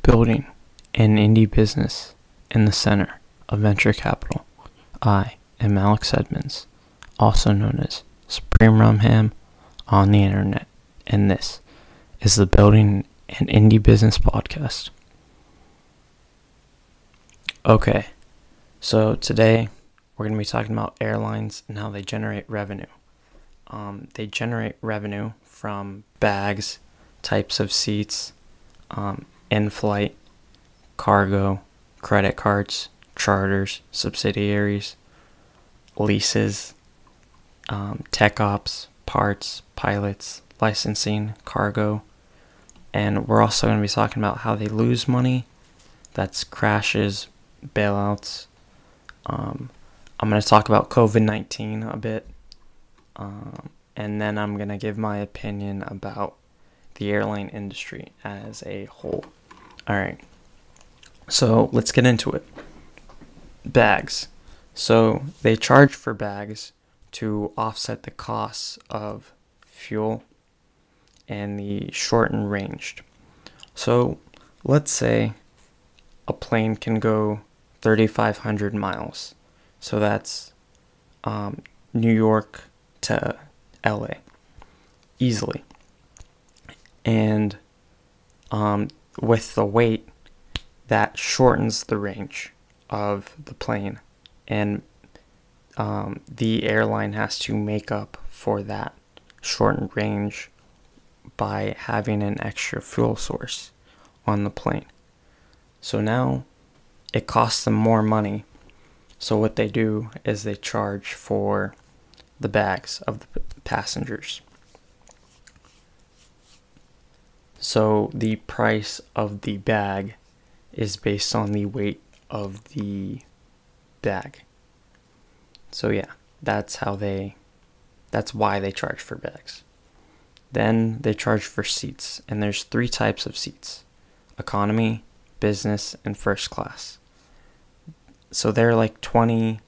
Building an indie business in the center of venture capital. I am Alex Edmonds, also known as SupremeRumHam on the internet, and this is the Building an Indie Business podcast. Okay, so today we're going to be talking about airlines and how they generate revenue. They generate revenue from bags, types of seats, in-flight, cargo, credit cards, charters, subsidiaries, leases, tech ops, parts, pilots, licensing, cargo, and we're also going to be talking about how they lose money. That's crashes, bailouts. I'm going to talk about COVID-19 a bit, and then I'm going to give my opinion about the airline industry as a whole. Alright, so let's get into it. Bags. So they charge for bags to offset the costs of fuel and the shortened range. So let's say a plane can go 3,500 miles. So that's New York to LA easily. And with the weight, that shortens the range of the plane, and the airline has to make up for that shortened range by having an extra fuel source on the plane. So now it costs them more money. So what they do is they charge for the bags of the passengers. So the price of the bag is based on the weight of the bag. So yeah, that's why they charge for bags. Then they charge for seats, and there's 3 types of seats: economy, business, and first class. So there are like 20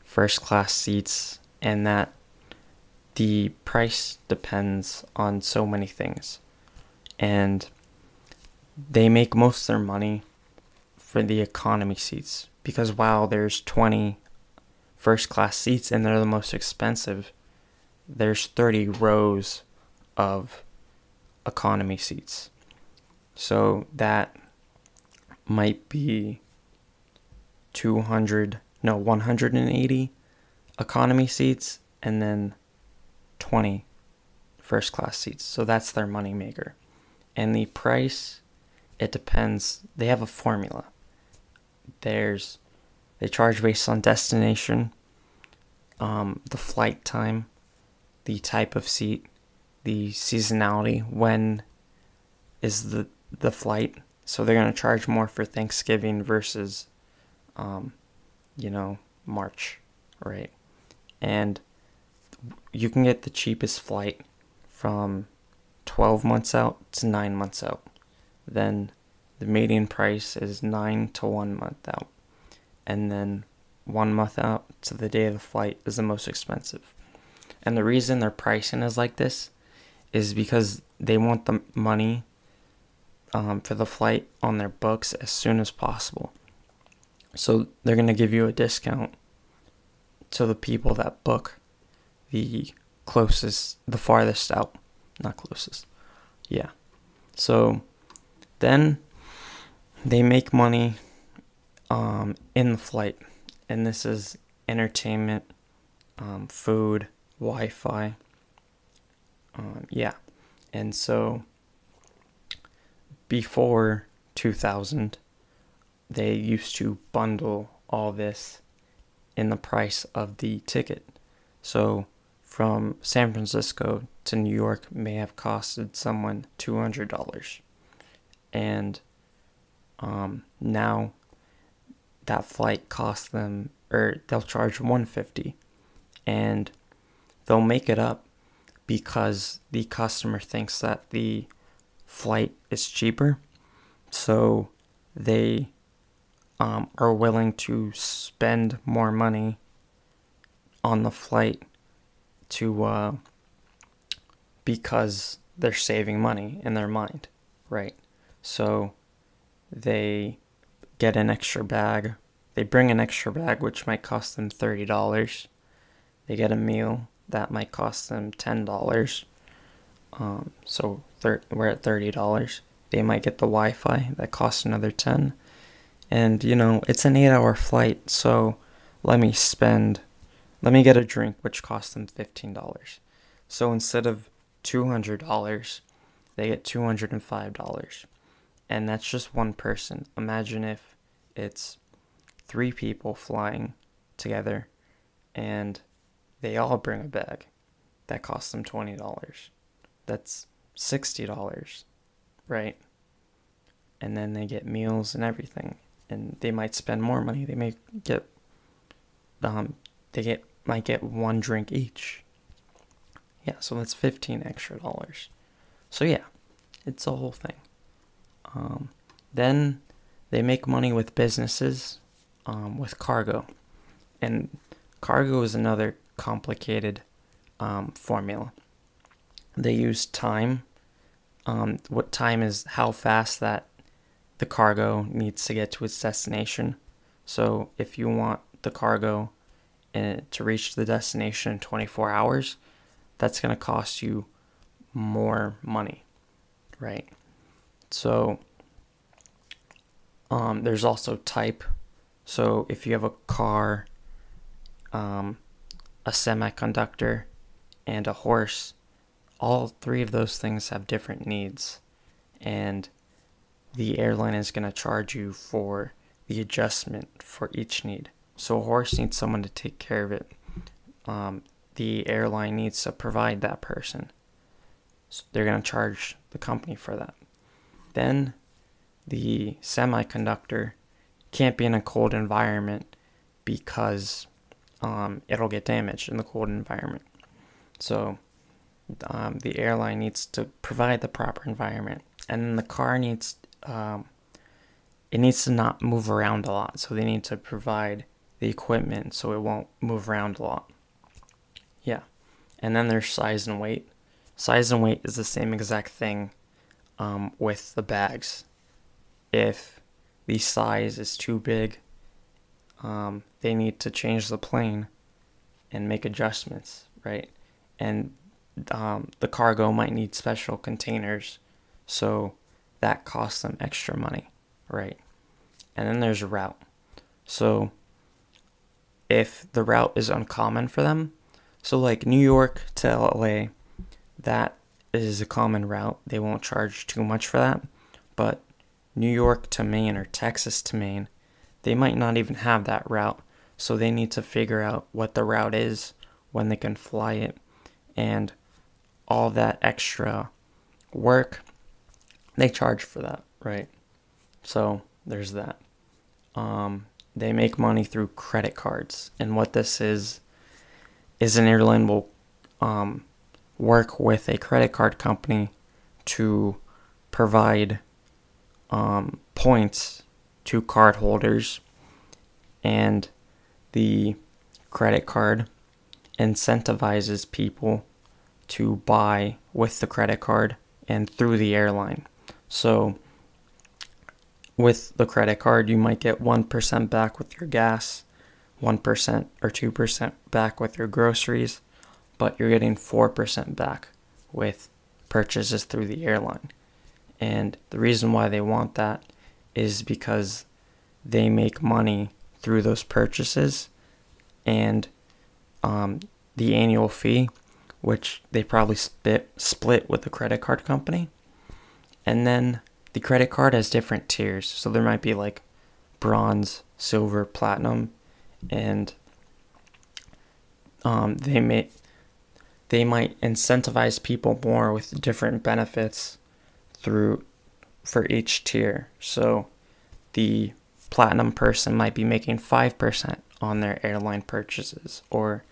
first class seats, and that the price depends on so many things. And they make most of their money for the economy seats, because while there's 20 first class seats and they're the most expensive, there's 30 rows of economy seats. So that might be 180 economy seats and then 20 first class seats. So that's their money maker. And the price, it depends. They have a formula. They charge based on destination, the flight time, the type of seat, the seasonality, when is the flight. So they're going to charge more for Thanksgiving versus, March, right? And you can get the cheapest flight from 12 months out to 9 months out. Then the median price is 9 to 1 month out. And then 1 month out to the day of the flight is the most expensive. And the reason their pricing is like this is because they want the money for the flight on their books as soon as possible. So they're going to give you a discount to the people that book the farthest out. Not closest. Yeah. So then they make money in the flight. And this is entertainment, food, Wi-Fi. Yeah. And so before 2000, they used to bundle all this in the price of the ticket. So from San Francisco to New York may have costed someone $200. And now that flight costs them, or they'll charge $150. And they'll make it up because the customer thinks that the flight is cheaper. So they are willing to spend more money on the flight because they're saving money in their mind, right? So they get an extra bag. They bring an extra bag, which might cost them $30. They get a meal that might cost them $10. So we're at $30. They might get the Wi-Fi that costs another $10. And it's an 8-hour flight, so let me get a drink which costs them $15. So instead of $200, they get $205. And that's just one person. Imagine if it's 3 people flying together and they all bring a bag that costs them $20. That's $60, right? And then they get meals and everything, and they might spend more money. They may get might get one drink each. Yeah, so that's $15 extra. So yeah, it's a whole thing. Then they make money with businesses, with cargo, and cargo is another complicated formula. They use time. What time is how fast that the cargo needs to get to its destination. So if you want the cargo to reach the destination in 24 hours, that's going to cost you more money, right? So there's also type. So if you have a car, a semiconductor, and a horse, all 3 of those things have different needs, and the airline is going to charge you for the adjustment for each need. So a horse needs someone to take care of it. The airline needs to provide that person. So they're going to charge the company for that. Then the semiconductor can't be in a cold environment because it'll get damaged in the cold environment. So the airline needs to provide the proper environment. And then the car needs it needs to not move around a lot, so they need to provide the equipment so it won't move around a lot. Yeah. And then there's size and weight. Size and weight is the same exact thing with the bags. If the size is too big, they need to change the plane and make adjustments, right? And the cargo might need special containers, so that costs them extra money, right? And then there's route. So if the route is uncommon for them, so like New York to LA, that is a common route. They won't charge too much for that. But New York to Maine or Texas to Maine, they might not even have that route. So they need to figure out what the route is, when they can fly it, and all that extra work, they charge for that, right? So there's that. They make money through credit cards, and what this is an airline will work with a credit card company to provide points to card holders, and the credit card incentivizes people to buy with the credit card and through the airline. So with the credit card, you might get 1% back with your gas, 1% or 2% back with your groceries, but you're getting 4% back with purchases through the airline. And the reason why they want that is because they make money through those purchases, and the annual fee, which they probably split with the credit card company. And then the credit card has different tiers. So there might be like bronze, silver, platinum, and they might incentivize people more with different benefits for each tier. So the platinum person might be making 5% on their airline purchases, or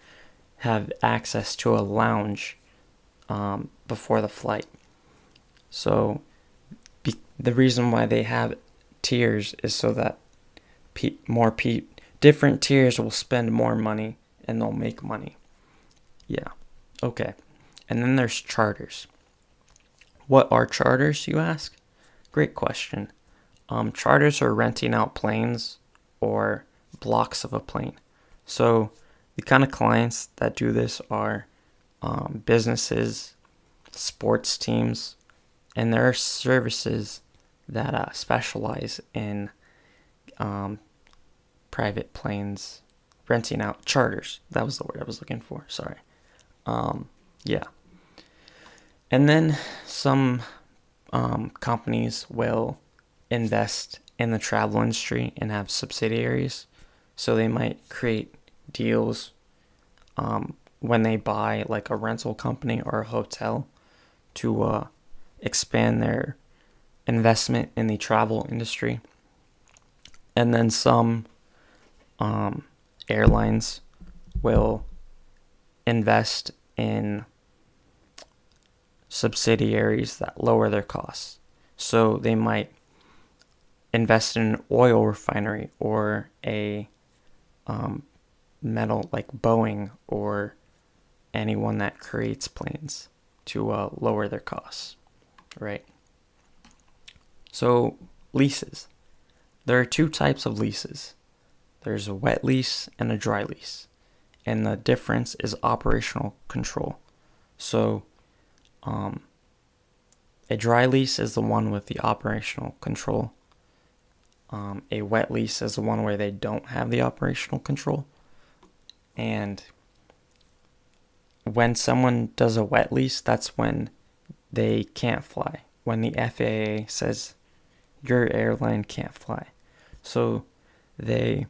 have access to a lounge before the flight. So the reason why they have tiers is so that different tiers will spend more money and they'll make money. Yeah. Okay. And then there's charters. What are charters, you ask? Great question. Charters are renting out planes or blocks of a plane. So the kind of clients that do this are businesses, sports teams, and there are services that specialize in private planes, renting out charters. That was the word I was looking for. Sorry. Yeah. And then some companies will invest in the travel industry and have subsidiaries. So they might create deals when they buy like a rental company or a hotel to expand their investment in the travel industry. And then some airlines will invest in subsidiaries that lower their costs. So they might invest in an oil refinery or a metal like Boeing or anyone that creates planes to lower their costs, right? So leases. There are two types of leases. There's a wet lease and a dry lease. And the difference is operational control. So a dry lease is the one with the operational control. A wet lease is the one where they don't have the operational control. And when someone does a wet lease, that's when they can't fly. When the FAA says your airline can't fly. So they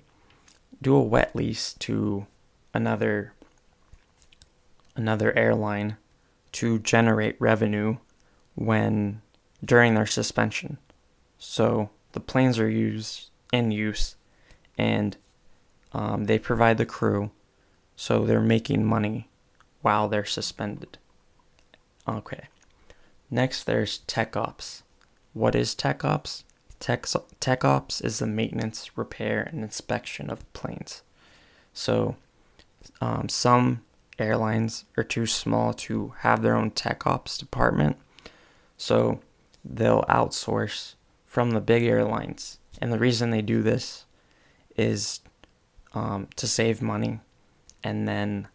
do a wet lease to another airline to generate revenue during their suspension. So the planes are in use and they provide the crew, so they're making money while they're suspended. Okay. Next, there's tech ops. What is tech ops? Tech ops is the maintenance, repair, and inspection of planes. So some airlines are too small to have their own tech ops department, so they'll outsource from the big airlines. And the reason they do this is to save money, and then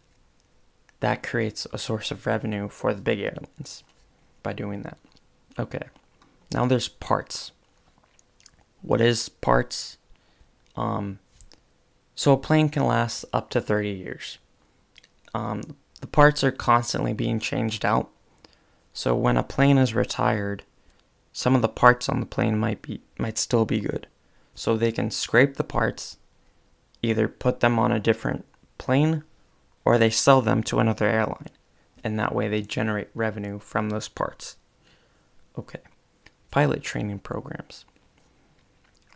that creates a source of revenue for the big airlines by doing that. Okay, now there's parts. What is parts? So a plane can last up to 30 years. The parts are constantly being changed out. So when a plane is retired, some of the parts on the plane might still be good. So they can scrape the parts, either put them on a different plane, or they sell them to another airline. And that way they generate revenue from those parts. Okay, pilot training programs.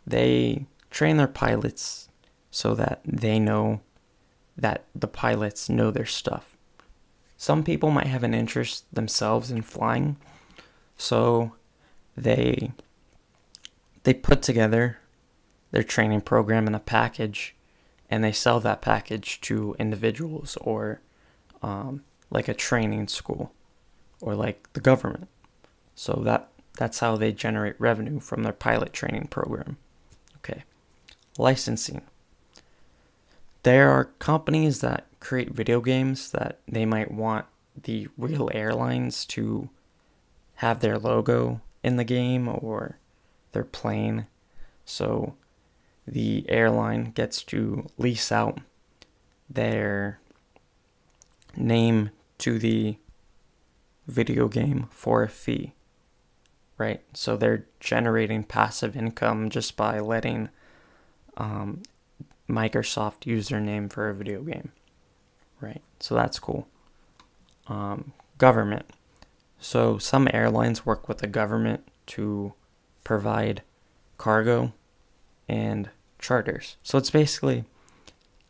They train their pilots so that they know that the pilots know their stuff. Some people might have an interest themselves in flying, so they put together their training program in a package, and they sell that package to individuals or like a training school or like the government. So that's how they generate revenue from their pilot training program. Okay, licensing. There are companies that create video games that they might want the real airlines to have their logo in the game or their plane. So the airline gets to lease out their name to the video game for a fee, right? So they're generating passive income just by letting Microsoft use their name for a video game, right? So that's cool. Government. So some airlines work with the government to provide cargo and charters. So it's basically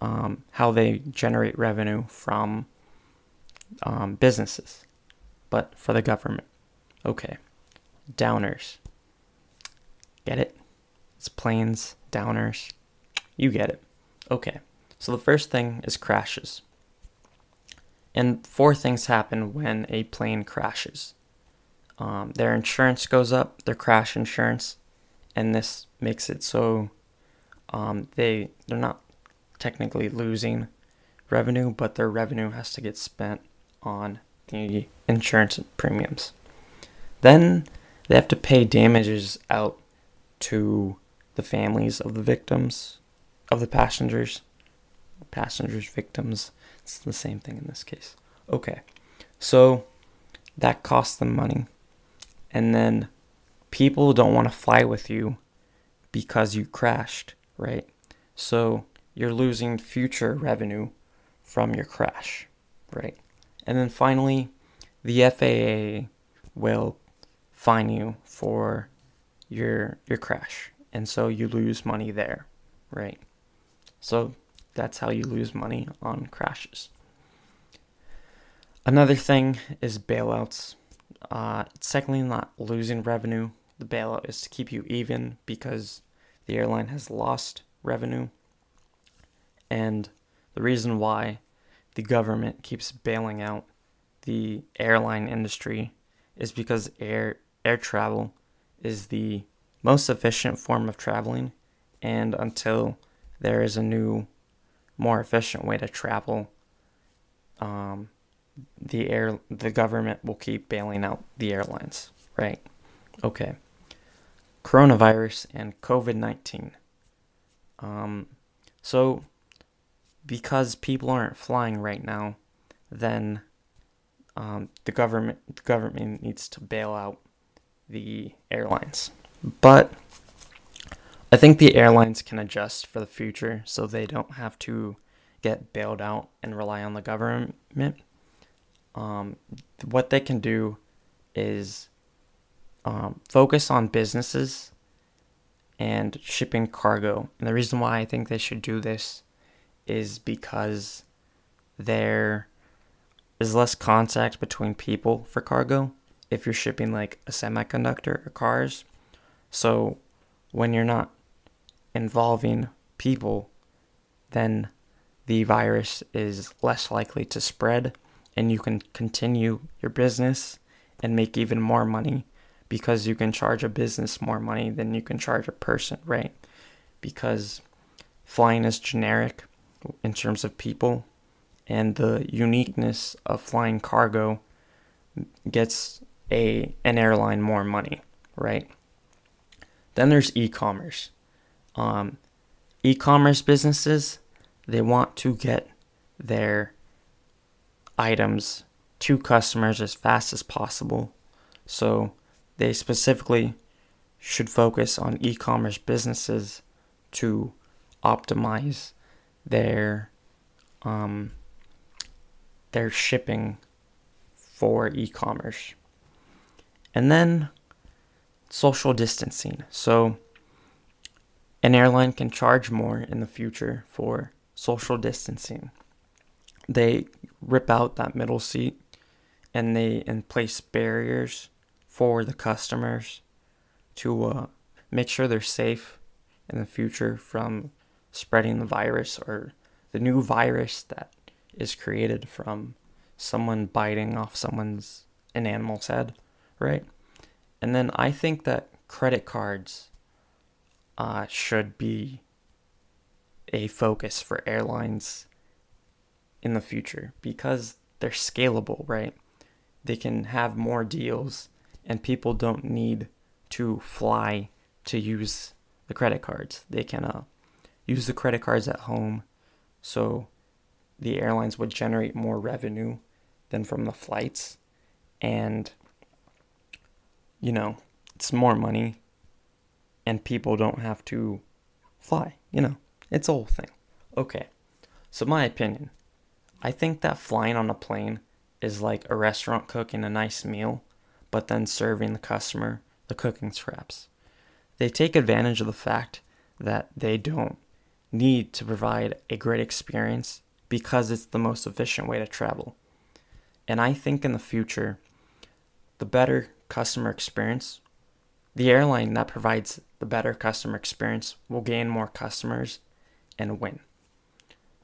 how they generate revenue from businesses, but for the government. Okay, downers. Get it? It's planes, downers. You get it. Okay, so the first thing is crashes. And 4 things happen when a plane crashes. Their insurance goes up, their crash insurance, and this makes it so they're not technically losing revenue, but their revenue has to get spent on the insurance premiums. Then they have to pay damages out to the families of the victims, of the passengers, victims. It's the same thing in this case. Okay, so that costs them money. And then people don't want to fly with you because you crashed, right? So you're losing future revenue from your crash, right? And then finally, the FAA will fine you for your crash. And so you lose money there, right? So that's how you lose money on crashes. Another thing is bailouts. Secondly, not losing revenue. The bailout is to keep you even because the airline has lost revenue. And the reason why the government keeps bailing out the airline industry is because air travel is the most efficient form of traveling, and until there is a new, more efficient way to travel, the government will keep bailing out the airlines, right? Okay. Coronavirus and COVID-19. So because people aren't flying right now, then the government needs to bail out the airlines. But I think the airlines can adjust for the future so they don't have to get bailed out and rely on the government. What they can do is focus on businesses and shipping cargo. And the reason why I think they should do this is because there is less contact between people for cargo if you're shipping like a semiconductor or cars. So when you're not involving people, then the virus is less likely to spread, and you can continue your business and make even more money because you can charge a business more money than you can charge a person, right? Because flying is generic in terms of people, and the uniqueness of flying cargo gets an airline more money, right? Then there's e-commerce. E-commerce businesses, they want to get their items to customers as fast as possible. So they specifically should focus on e-commerce businesses to optimize their shipping for e-commerce. And then social distancing. So an airline can charge more in the future for social distancing. They rip out that middle seat and place barriers for the customers to make sure they're safe in the future from spreading the virus or the new virus that is created from someone biting off an animal's head, right? And then I think that credit cards should be a focus for airlines in the future because they're scalable, right? They can have more deals and people don't need to fly to use the credit cards. They can use the credit cards at home, so the airlines would generate more revenue than from the flights, and it's more money and people don't have to fly. It's a whole thing. Okay, so my opinion, I think that flying on a plane is like a restaurant cooking a nice meal, but then serving the customer the cooking scraps. They take advantage of the fact that they don't need to provide a great experience because it's the most efficient way to travel. And I think in the future, the better customer experience, the airline that provides the better customer experience will gain more customers and win.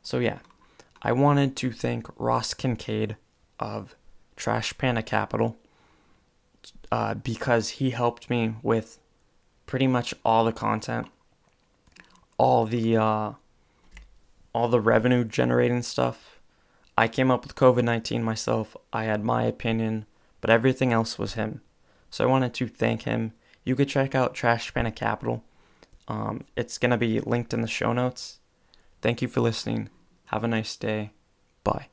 So yeah, I wanted to thank Ross Kincaid of Trash Panda Capital because he helped me with pretty much all the content, all the revenue generating stuff. I came up with COVID-19 myself. I had my opinion, but everything else was him. So I wanted to thank him. You could check out Trash Panic Capital. It's going to be linked in the show notes. Thank you for listening. Have a nice day. Bye.